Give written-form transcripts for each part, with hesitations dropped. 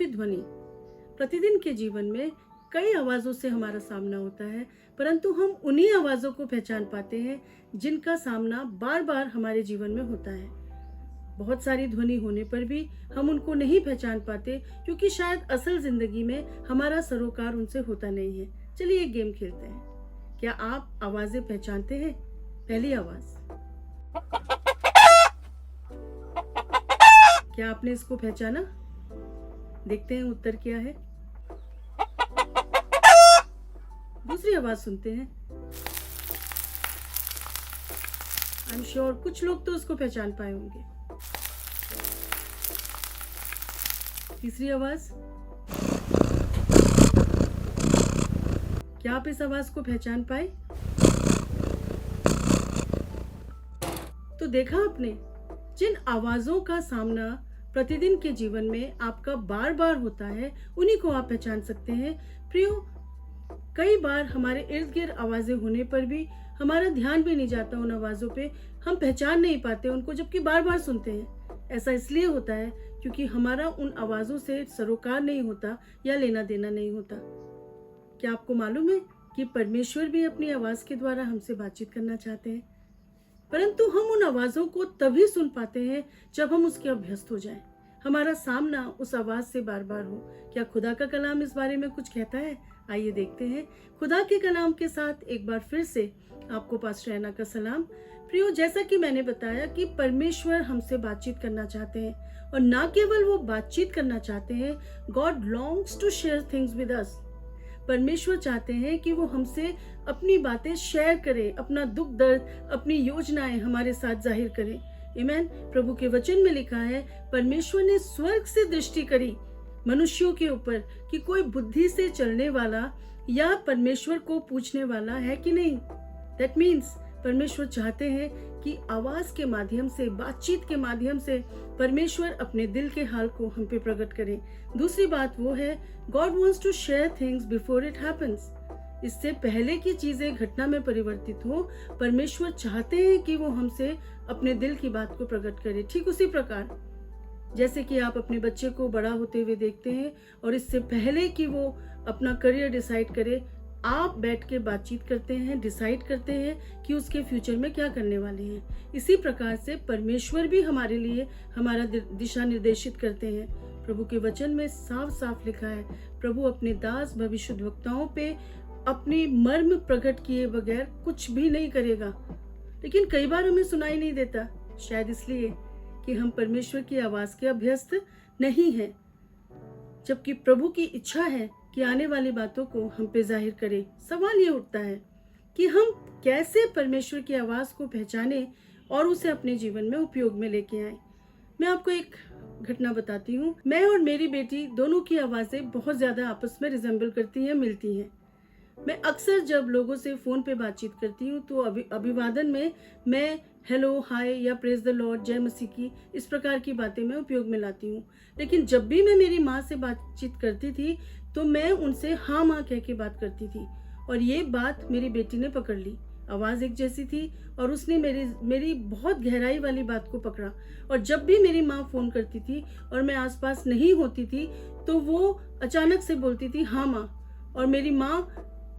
फिर ध्वनि। प्रतिदिन के जीवन में कई आवाज़ों से हमारा सामना होता है, परंतु हम उन्हीं आवाज़ों को पहचान पाते हैं जिनका सामना बार बार हमारे जीवन में होता है। बहुत सारी ध्वनि होने पर भी हम उनको नहीं पहचान पाते, क्योंकि शायद असल जिंदगी में हमारा सरोकार उनसे होता नहीं है। चलिए एक गेम खेलते हैं। क्या आप आवाजें पहचानते हैं? पहली आवाज, क्या आपने इसको पहचाना? देखते हैं उत्तर क्या है। दूसरी आवाज सुनते हैं। आई एम श्योर कुछ लोग तो उसको पहचान पाए होंगे। तीसरी आवाज, क्या आप इस आवाज को पहचान पाए? तो देखा आपने, जिन आवाजों का सामना प्रतिदिन के जीवन में आपका बार बार होता है, उन्हीं को आप पहचान सकते हैं। प्रियो, कई बार हमारे इर्द गिर्द आवाजें होने पर भी हमारा ध्यान भी नहीं जाता उन आवाजों पे, हम पहचान नहीं पाते उनको, जबकि बार बार सुनते हैं। ऐसा इसलिए होता है क्योंकि हमारा उन आवाजों से सरोकार नहीं होता या लेना देना नहीं होता। क्या आपको मालूम है कि परमेश्वर भी अपनी आवाज के द्वारा हमसे बातचीत करना चाहते हैं, परंतु हम उन आवाजों को तभी सुन पाते हैं जब हम उसके अभ्यस्त हो जाएं, हमारा सामना उस आवाज से बार बार हो। क्या खुदा का कलाम इस बारे में कुछ कहता है? आइए देखते हैं। खुदा के कलाम के साथ एक बार फिर से आपको पास्टर ऐना का सलाम। प्रियो, जैसा कि मैंने बताया कि परमेश्वर हमसे बातचीत करना चाहते हैं, और ना केवल वो बातचीत करना चाहते हैं, God longs to share things with us. परमेश्वर चाहते हैं कि वो हमसे अपनी बातें शेयर करें, अपना दुख दर्द, अपनी योजनाएं हमारे साथ जाहिर करें। आमीन। प्रभु के वचन में लिखा है, परमेश्वर ने स्वर्ग से दृष्टि करी मनुष्यों के ऊपर कि कोई बुद्धि से चलने वाला या परमेश्वर को पूछने वाला है कि नहीं। दैट मीन्स परमेश्वर चाहते हैं कि आवाज के माध्यम से, बातचीत के माध्यम से परमेश्वर अपने दिल के हाल को हम पे प्रकट करें। दूसरी बात वो है, God wants to share things before it happens. इससे पहले की चीजें घटना में परिवर्तित हो, परमेश्वर चाहते हैं कि वो हमसे अपने दिल की बात को प्रकट करे। ठीक उसी प्रकार जैसे कि आप अपने बच्चे को बड़ा होते हुए देखते हैं, और इससे पहले कि वो अपना करियर डिसाइड करे, आप बैठ के बातचीत करते हैं, डिसाइड करते हैं कि उसके फ्यूचर में क्या करने वाले हैं। इसी प्रकार से परमेश्वर भी हमारे लिए हमारा दिशा निर्देशित करते हैं। प्रभु के वचन में साफ साफ लिखा है, प्रभु अपने दास भविष्यद्वक्ताओं पे अपनी मर्म प्रकट किए बगैर कुछ भी नहीं करेगा। लेकिन कई बार हमें सुनाई नहीं देता, शायद इसलिए कि हम परमेश्वर की आवाज के अभ्यस्त नहीं हैं, जबकि प्रभु की इच्छा है कि आने वाली बातों को हम पे जाहिर करे। सवाल ये उठता है कि हम कैसे परमेश्वर की आवाज को पहचाने और उसे अपने जीवन में उपयोग में लेके आए। मैं आपको एक घटना बताती हूँ। मैं और मेरी बेटी दोनों की आवाजें बहुत ज्यादा आपस में रिजेंबल करती हैं, मिलती हैं। मैं अक्सर जब लोगों से फोन पे बातचीत करती हूँ तो अभिवादन में मैं हेलो, हाय या प्रेज द लॉर्ड, जय मसीह की, इस प्रकार की बातें मैं उपयोग में लाती हूँ। लेकिन जब भी मैं मेरी माँ से बातचीत करती थी तो मैं उनसे हाँ माँ कह के बात करती थी, और ये बात मेरी बेटी ने पकड़ ली। आवाज़ एक जैसी थी और उसने मेरी बहुत गहराई वाली बात को पकड़ा। और जब भी मेरी माँ फ़ोन करती थी और मैं आसपास नहीं होती थी तो वो अचानक से बोलती थी हाँ माँ, और मेरी माँ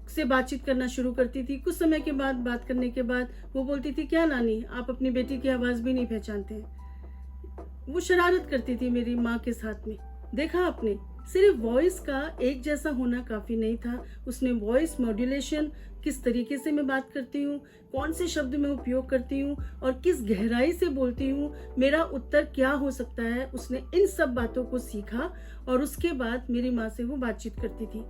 से बातचीत करना शुरू करती थी। कुछ समय के बाद, बात करने के बाद, वो बोलती थी क्या नानी, आप अपनी बेटी की आवाज़ भी नहीं पहचानते हैं। वो शरारत करती थी मेरी माँ के साथ में। देखा आपने, सिर्फ वॉइस का एक जैसा होना काफ़ी नहीं था, उसने वॉइस मॉड्यूलेशन, किस तरीके से मैं बात करती हूँ, कौन से शब्द मैं उपयोग करती हूँ और किस गहराई से बोलती हूँ, मेरा उत्तर क्या हो सकता है, उसने इन सब बातों को सीखा और उसके बाद मेरी माँ से वो बातचीत करती थी।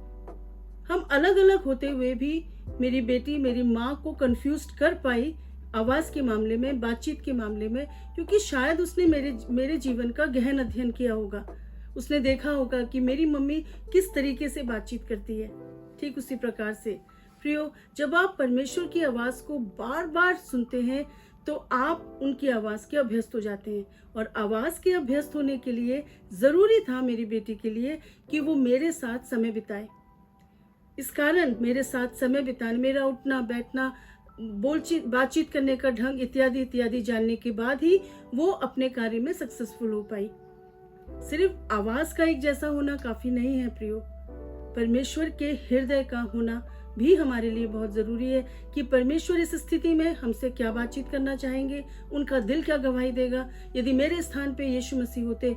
हम अलग अलग होते हुए भी मेरी बेटी मेरी माँ को कंफ्यूज कर पाई आवाज़ के मामले में, बातचीत के मामले में, क्योंकि शायद उसने मेरे जीवन का गहन अध्ययन किया होगा। उसने देखा होगा कि मेरी मम्मी किस तरीके से बातचीत करती है। ठीक उसी प्रकार से प्रियो, जब आप परमेश्वर की आवाज़ को बार बार सुनते हैं तो आप उनकी आवाज़ के अभ्यस्त हो जाते हैं। और आवाज़ के अभ्यस्त होने के लिए ज़रूरी था मेरी बेटी के लिए कि वो मेरे साथ समय बिताए। इस कारण मेरे साथ समय बिताने, मेरा उठना बैठना, बातचीत करने का ढंग इत्यादि इत्यादि जानने के बाद ही वो अपने कार्य में सक्सेसफुल हो पाई। सिर्फ आवाज का एक जैसा होना काफी नहीं है प्रियो, परमेश्वर के हृदय का होना भी हमारे लिए बहुत जरूरी है कि परमेश्वर इस स्थिति में हमसे क्या बातचीत करना चाहेंगे, उनका दिल क्या गवाही देगा। यदि मेरे स्थान पे यीशु मसीह होते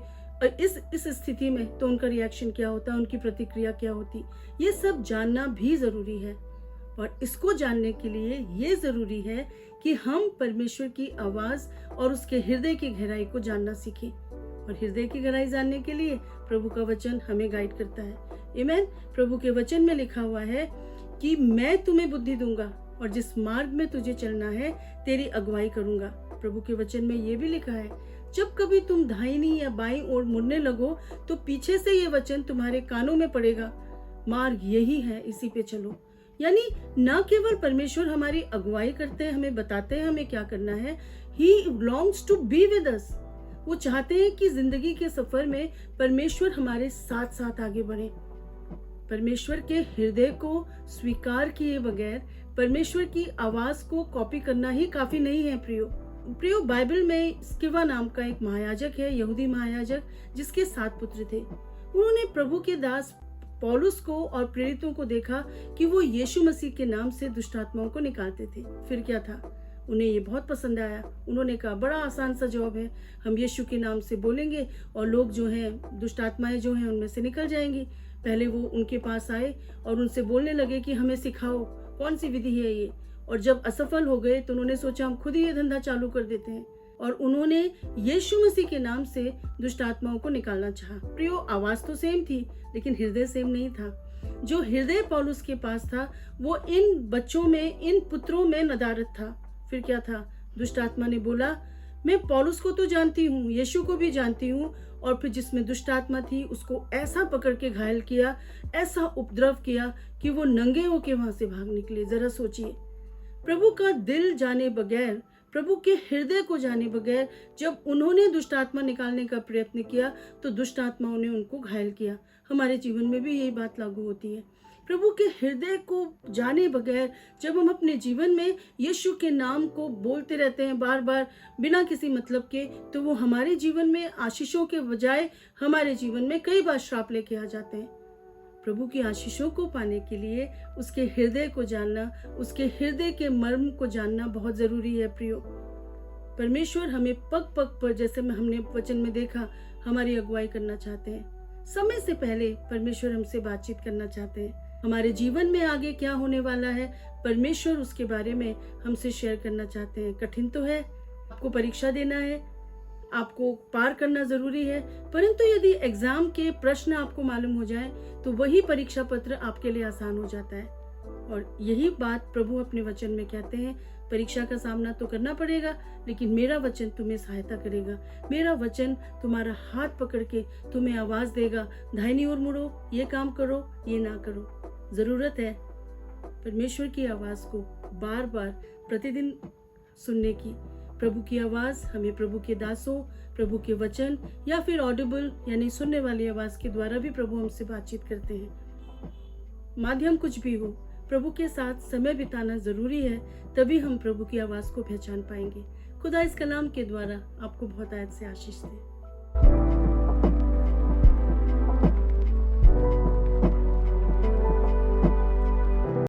इस स्थिति में तो उनका रिएक्शन क्या होता, उनकी प्रतिक्रिया क्या होती, ये सब जानना भी जरूरी है। और इसको जानने के लिए ये जरूरी है कि हम परमेश्वर की आवाज और उसके हृदय की गहराई को जानना सीखें। और हृदय की गहराई जानने के लिए प्रभु का वचन हमें गाइड करता है। आमीन। प्रभु के वचन में लिखा हुआ है कि मैं तुम्हें बुद्धि दूंगा और जिस मार्ग में तुझे चलना है तेरी अगुवाई करूंगा। प्रभु के वचन में ये भी लिखा है, जब कभी तुम दाहिनी या बाईं ओर मुड़ने लगो तो पीछे से ये वचन तुम्हारे कानों में पड़ेगा, मार्ग यही है, इसी पे चलो। यानी न केवल परमेश्वर हमारी अगुवाई करते हैं, हमें बताते हैं हमें क्या करना है, he belongs to be with us. वो चाहते हैं कि जिंदगी के सफर में परमेश्वर हमारे साथ साथ आगे बढ़े। परमेश्वर के हृदय को स्वीकार किए बगैर परमेश्वर की आवाज को कॉपी करना ही काफी नहीं है प्रियो। बाइबल में स्किवा नाम का एक महायाजक है, यहूदी महायाजक, जिसके 7 पुत्र थे। उन्होंने प्रभु के दास पौलुस को और प्रेरितों को देखा कि वो यीशु मसीह के नाम से दुष्ट आत्माओं को निकालते थे। फिर क्या था, उन्हें ये बहुत पसंद आया। उन्होंने कहा बड़ा आसान सा जॉब है, हम यीशु के नाम से बोलेंगे और लोग जो हैं, दुष्ट आत्माएं जो हैं उनमें से निकल जाएंगी। पहले वो उनके पास आए और उनसे बोलने लगे कि हमें सिखाओ कौन सी विधि है ये। और जब असफल हो गए तो उन्होंने सोचा हम खुद ही ये धंधा चालू कर देते हैं, और उन्होंने यीशु मसीह के नाम से दुष्ट आत्माओं को निकालना चाहा। प्रियो, आवाज तो सेम थी लेकिन हृदय सेम नहीं था। जो हृदय पौलुस के पास था वो इन बच्चों में, इन पुत्रों में नदारत था। फिर क्या था, दुष्ट आत्मा ने बोला मैं पौलुस को तो जानती हूँ, यीशु को भी जानती हूँ, और फिर जिसमें दुष्ट आत्मा थी उसको ऐसा पकड़ के घायल किया, ऐसा उपद्रव किया कि वो नंगे होके वहां से भाग निकले। जरा सोचिए, प्रभु का दिल जाने बगैर, प्रभु के हृदय को जाने बगैर जब उन्होंने दुष्ट आत्मा निकालने का प्रयत्न किया तो दुष्ट आत्माओं ने उनको घायल किया। हमारे जीवन में भी यही बात लागू होती है। प्रभु के हृदय को जाने बगैर जब हम अपने जीवन में यीशु के नाम को बोलते रहते हैं बार बार बिना किसी मतलब के, तो वो हमारे जीवन में आशीषों के बजाय हमारे जीवन में कई बार श्राप लेके आ जाते हैं। प्रभु की आशीषों को पाने के लिए उसके हृदय को जानना, उसके हृदय के मर्म को जानना बहुत जरूरी है प्रियो। परमेश्वर हमें पग पग पर, जैसे हमने वचन में देखा, हमारी अगुवाई करना चाहते हैं। समय से पहले परमेश्वर हमसे बातचीत करना चाहते हैं। हमारे जीवन में आगे क्या होने वाला है, परमेश्वर उसके बारे में हमसे शेयर करना चाहते हैं। कठिन तो है, आपको परीक्षा देना है, आपको पार करना जरूरी है, परंतु यदि एग्जाम के प्रश्न आपको मालूम हो जाए तो वही परीक्षा पत्र आपके लिए आसान हो जाता है। और यही बात प्रभु अपने वचन में कहते हैं, परीक्षा का सामना तो करना पड़ेगा लेकिन मेरा वचन तुम्हें सहायता करेगा। मेरा वचन तुम्हारा हाथ पकड़ के तुम्हें आवाज देगा, दाहिनी ओर मुड़ो, ये काम करो, ये ना करो। जरूरत है परमेश्वर की आवाज को बार बार प्रतिदिन सुनने की। प्रभु की आवाज हमें प्रभु के दासों, प्रभु के वचन या फिर ऑडिबल यानी सुनने वाली आवाज के द्वारा भी प्रभु हमसे बातचीत करते हैं। माध्यम कुछ भी हो, प्रभु के साथ समय बिताना जरूरी है, तभी हम प्रभु की आवाज को पहचान पाएंगे। खुदा इस कलाम के द्वारा आपको बहुत आयत से आशीष दे।